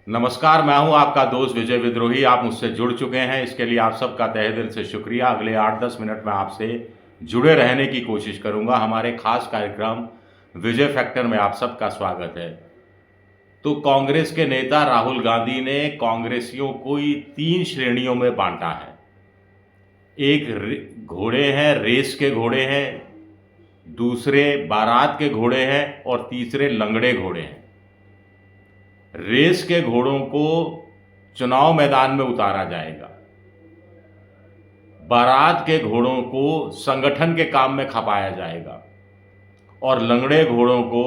नमस्कार, मैं हूं आपका दोस्त विजय विद्रोही। आप मुझसे जुड़ चुके हैं, इसके लिए आप सबका तहे दिल से शुक्रिया। अगले 8-10 मिनट में आपसे जुड़े रहने की कोशिश करूंगा। हमारे खास कार्यक्रम विजय फैक्टर में आप सबका स्वागत है। तो कांग्रेस के नेता राहुल गांधी ने कांग्रेसियों को ही 3 श्रेणियों में बांटा है। एक घोड़े हैं, रेस के घोड़े हैं, दूसरे बारात के घोड़े हैं और तीसरे लंगड़े घोड़े हैं। रेस के घोड़ों को चुनाव मैदान में उतारा जाएगा, बारात के घोड़ों को संगठन के काम में खपाया जाएगा और लंगड़े घोड़ों को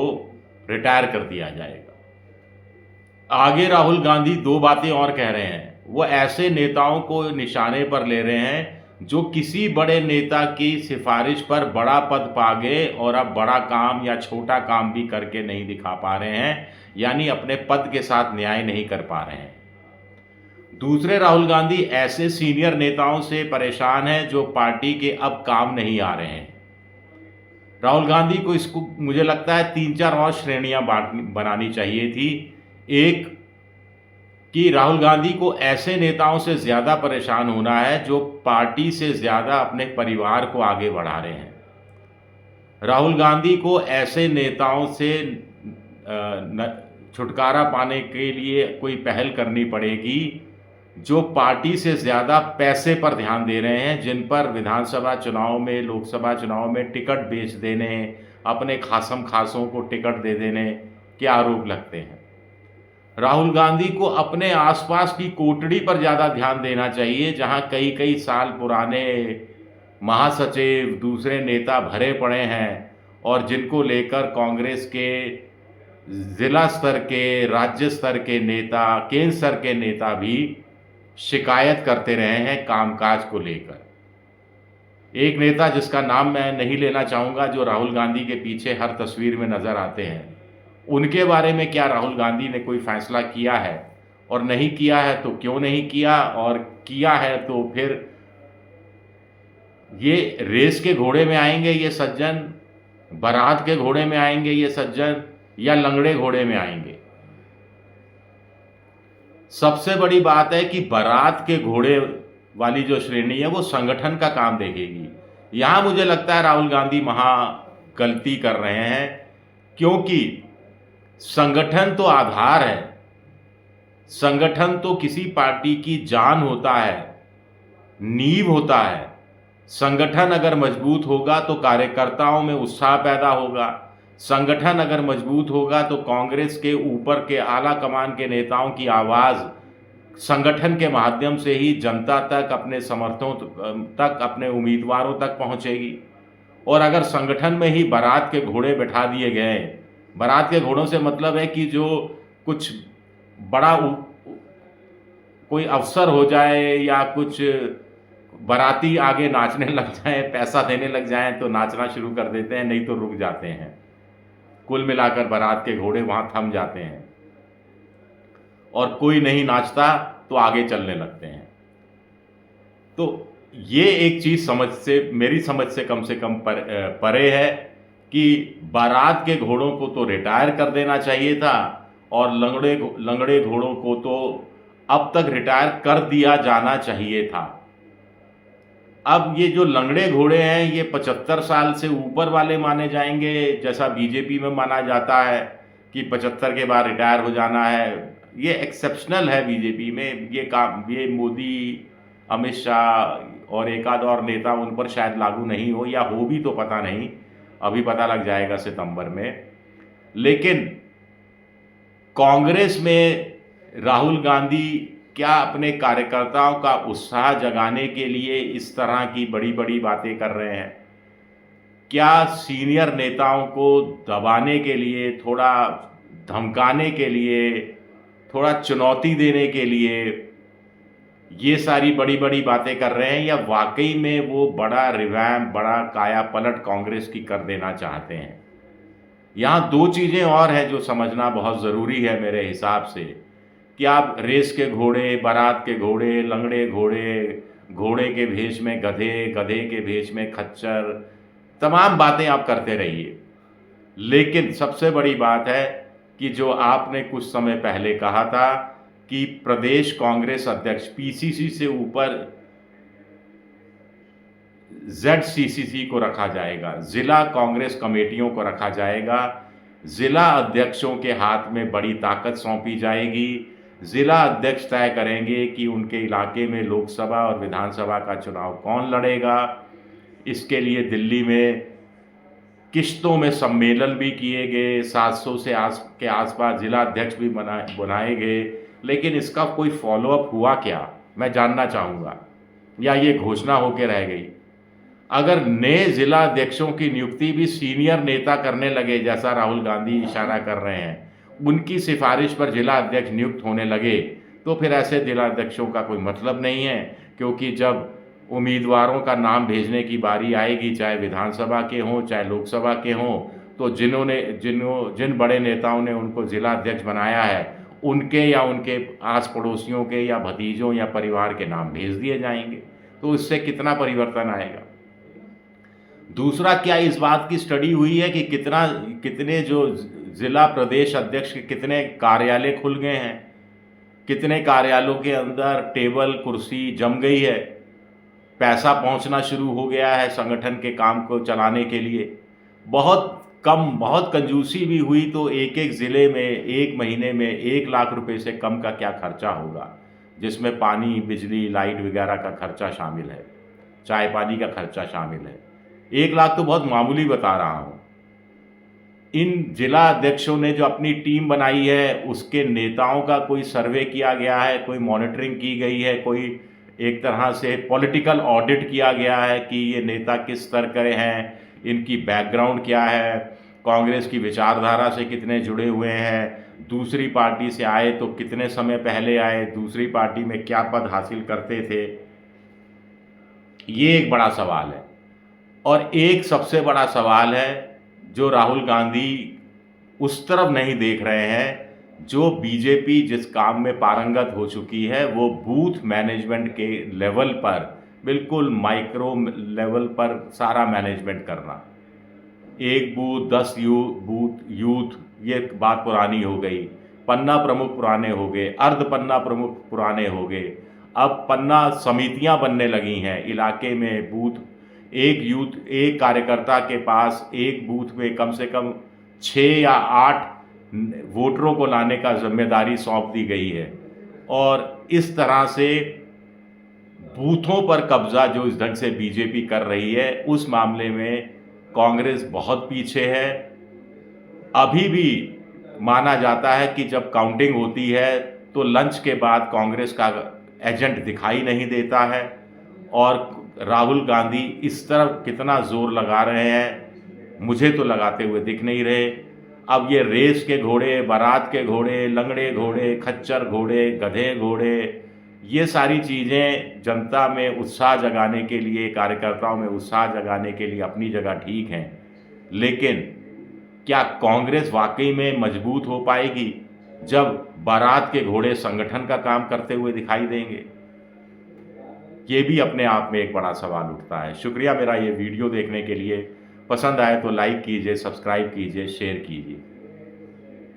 रिटायर कर दिया जाएगा। आगे राहुल गांधी 2 बातें और कह रहे हैं। वो ऐसे नेताओं को निशाने पर ले रहे हैं जो किसी बड़े नेता की सिफारिश पर बड़ा पद पा गए और अब बड़ा काम या छोटा काम भी करके नहीं दिखा पा रहे हैं, यानी अपने पद के साथ न्याय नहीं कर पा रहे हैं। दूसरे, राहुल गांधी ऐसे सीनियर नेताओं से परेशान हैं जो पार्टी के अब काम नहीं आ रहे हैं। राहुल गांधी को इसको मुझे लगता है 3-4 और श्रेणियां बनानी चाहिए थी। एक, कि राहुल गांधी को ऐसे नेताओं से ज़्यादा परेशान होना है जो पार्टी से ज़्यादा अपने परिवार को आगे बढ़ा रहे हैं। राहुल गांधी को ऐसे नेताओं से छुटकारा पाने के लिए कोई पहल करनी पड़ेगी जो पार्टी से ज़्यादा पैसे पर ध्यान दे रहे हैं, जिन पर विधानसभा चुनाव में, लोकसभा चुनाव में टिकट बेच देने, अपने खासम खासों को टिकट दे देने के आरोप लगते हैं। राहुल गांधी को अपने आसपास की कोटड़ी पर ज़्यादा ध्यान देना चाहिए, जहां कई कई साल पुराने महासचिव, दूसरे नेता भरे पड़े हैं और जिनको लेकर कांग्रेस के ज़िला स्तर के, राज्य स्तर के नेता, केंद्र स्तर के नेता भी शिकायत करते रहे हैं कामकाज को लेकर। एक नेता जिसका नाम मैं नहीं लेना चाहूँगा, जो राहुल गांधी के पीछे हर तस्वीर में नज़र आते हैं, उनके बारे में क्या राहुल गांधी ने कोई फैसला किया है? और नहीं किया है तो क्यों नहीं किया? और किया है तो फिर ये रेस के घोड़े में आएंगे ये सज्जन, बारात के घोड़े में आएंगे ये सज्जन, या लंगड़े घोड़े में आएंगे? सबसे बड़ी बात है कि बारात के घोड़े वाली जो श्रेणी है वो संगठन का काम देखेगी। यहां मुझे लगता है राहुल गांधी महा गलती कर रहे हैं, क्योंकि संगठन तो आधार है, संगठन तो किसी पार्टी की जान होता है, नींव होता है। संगठन अगर मजबूत होगा तो कार्यकर्ताओं में उत्साह पैदा होगा। संगठन अगर मजबूत होगा तो कांग्रेस के ऊपर के आला कमान के नेताओं की आवाज़ संगठन के माध्यम से ही जनता तक, अपने समर्थकों तक, अपने उम्मीदवारों तक पहुंचेगी। और अगर संगठन में ही बारात के घोड़े बैठा दिए गए, बारात के घोड़ों से मतलब है कि जो कुछ बड़ा कोई अवसर हो जाए या कुछ बाराती आगे नाचने लग जाए, पैसा देने लग जाए तो नाचना शुरू कर देते हैं, नहीं तो रुक जाते हैं। कुल मिलाकर बारात के घोड़े वहां थम जाते हैं और कोई नहीं नाचता तो आगे चलने लगते हैं। तो ये एक चीज़ समझ से, मेरी समझ से कम परे है कि बारात के घोड़ों को तो रिटायर कर देना चाहिए था और लंगड़े घोड़ों को तो अब तक रिटायर कर दिया जाना चाहिए था। अब ये जो लंगड़े घोड़े हैं ये 75 साल से ऊपर वाले माने जाएंगे, जैसा बीजेपी में माना जाता है कि 75 के बाद रिटायर हो जाना है। ये एक्सेप्शनल है बीजेपी में ये काम। ये मोदी, अमित शाह और एक आध और नेता, उन पर शायद लागू नहीं हो, या हो भी तो पता नहीं, अभी पता लग जाएगा सितंबर में। लेकिन कांग्रेस में राहुल गांधी क्या अपने कार्यकर्ताओं का उत्साह जगाने के लिए इस तरह की बड़ी बड़ी बातें कर रहे हैं? क्या सीनियर नेताओं को दबाने के लिए, थोड़ा धमकाने के लिए, थोड़ा चुनौती देने के लिए ये सारी बड़ी बड़ी बातें कर रहे हैं, या वाकई में वो बड़ा रिवैम्प, बड़ा काया पलट कांग्रेस की कर देना चाहते हैं? यहाँ 2 चीज़ें और हैं जो समझना बहुत ज़रूरी है मेरे हिसाब से, कि आप रेस के घोड़े, बारात के घोड़े, लंगड़े घोड़े, घोड़े के भेष में गधे, गधे के भेष में खच्चर, तमाम बातें आप करते रहिए, लेकिन सबसे बड़ी बात है कि जो आपने कुछ समय पहले कहा था कि प्रदेश कांग्रेस अध्यक्ष पीसीसी से ऊपर ZCCC को रखा जाएगा, ज़िला कांग्रेस कमेटियों को रखा जाएगा, ज़िला अध्यक्षों के हाथ में बड़ी ताकत सौंपी जाएगी। ज़िला अध्यक्ष तय करेंगे कि उनके इलाके में लोकसभा और विधानसभा का चुनाव कौन लड़ेगा। इसके लिए दिल्ली में किश्तों में सम्मेलन भी किए गए, 700 के आसपास ज़िला अध्यक्ष भी बनाए गए, लेकिन इसका कोई फॉलोअप हुआ क्या, मैं जानना चाहूँगा, या ये घोषणा होकर रह गई। अगर नए ज़िला अध्यक्षों की नियुक्ति भी सीनियर नेता करने लगे, जैसा राहुल गांधी इशारा कर रहे हैं, उनकी सिफारिश पर जिला अध्यक्ष नियुक्त होने लगे, तो फिर ऐसे जिला अध्यक्षों का कोई मतलब नहीं है। क्योंकि जब उम्मीदवारों का नाम भेजने की बारी आएगी, चाहे विधानसभा के हों चाहे लोकसभा के हों, तो जिन बड़े नेताओं ने उनको जिला अध्यक्ष बनाया है, उनके या उनके आस पड़ोसियों के या भतीजों या परिवार के नाम भेज दिए जाएंगे। तो इससे कितना परिवर्तन आएगा। दूसरा, क्या इस बात की स्टडी हुई है कि कितने जो ज़िला प्रदेश अध्यक्ष के कितने कार्यालय खुल गए हैं, कितने कार्यालयों के अंदर टेबल कुर्सी जम गई है, पैसा पहुंचना शुरू हो गया है संगठन के काम को चलाने के लिए। बहुत कंजूसी भी हुई तो एक ज़िले में एक महीने में 1 लाख रुपए से कम का क्या खर्चा होगा, जिसमें पानी बिजली लाइट वगैरह का खर्चा शामिल है, चाय पानी का खर्चा शामिल है। 1 लाख तो बहुत मामूली बता रहा हूँ। इन जिला अध्यक्षों ने जो अपनी टीम बनाई है, उसके नेताओं का कोई सर्वे किया गया है, कोई मॉनिटरिंग की गई है, कोई एक तरह से पॉलिटिकल ऑडिट किया गया है कि ये नेता किस स्तर के हैं, इनकी बैकग्राउंड क्या है, कांग्रेस की विचारधारा से कितने जुड़े हुए हैं, दूसरी पार्टी से आए तो कितने समय पहले आए, दूसरी पार्टी में क्या पद हासिल करते थे। ये एक बड़ा सवाल है। और एक सबसे बड़ा सवाल है जो राहुल गांधी उस तरफ नहीं देख रहे हैं, जो बीजेपी जिस काम में पारंगत हो चुकी है, वो बूथ मैनेजमेंट के लेवल पर, बिल्कुल माइक्रो लेवल पर सारा मैनेजमेंट करना। एक बूथ 10 यूथ, ये बात पुरानी हो गई। पन्ना प्रमुख पुराने हो गए, अर्ध पन्ना प्रमुख पुराने हो गए। अब पन्ना समितियां बनने लगी हैं इलाके में। बूथ एक कार्यकर्ता के पास एक बूथ में कम से कम 6 या 8 वोटरों को लाने का जिम्मेदारी सौंप दी गई है। और इस तरह से बूथों पर कब्जा जो इस ढंग से बीजेपी कर रही है, उस मामले में कांग्रेस बहुत पीछे है। अभी भी माना जाता है कि जब काउंटिंग होती है तो लंच के बाद कांग्रेस का एजेंट दिखाई नहीं देता है, और राहुल गांधी इस तरफ कितना जोर लगा रहे हैं, मुझे तो लगाते हुए दिख नहीं रहे। अब ये रेस के घोड़े, बारात के घोड़े, लंगड़े घोड़े, खच्चर घोड़े, गधे घोड़े, ये सारी चीज़ें जनता में उत्साह जगाने के लिए, कार्यकर्ताओं में उत्साह जगाने के लिए अपनी जगह ठीक हैं, लेकिन क्या कांग्रेस वाकई में मजबूत हो पाएगी जब बारात के घोड़े संगठन का काम करते हुए दिखाई देंगे? ये भी अपने आप में एक बड़ा सवाल उठता है। शुक्रिया मेरा ये वीडियो देखने के लिए। पसंद आए तो लाइक कीजिए, सब्सक्राइब कीजिए, शेयर कीजिए।